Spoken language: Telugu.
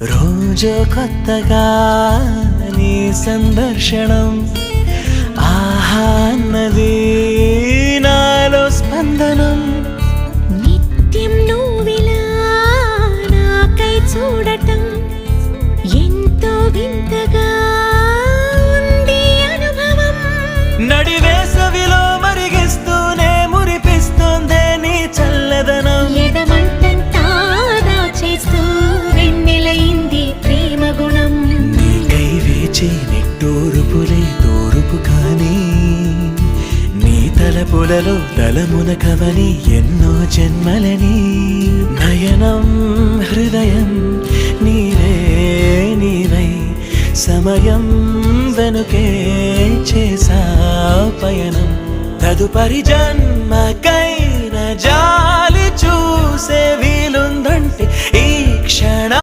రోజు కొత్తగా నీ సందర్శనం ఆహా అన్నది నాలో స్పందనం నిత్యం నువ్విలా నాకై చూడటం ఎంతో వింతగా ఉంది అనుభవం. నడి వేసవిలో మరిగిస్తూనే మురిపిస్తోందే నీ చల్లదనం. ఎదమంటంతా దాచేస్తూ వెన్నెలైంది ప్రేమ గుణం. నీకై వేచి నిట్టూరుపులే తూరుపు కానీ నీ తలపులలో తలమున కవని ఎన్నో జన్మలని. నయనం హృదయం నీవే నీవై సమయం వెనుకే చేసా పయనం. తదుపరి జన్మకైన జాలి చూసే వీలుందంటే ఈ క్షణ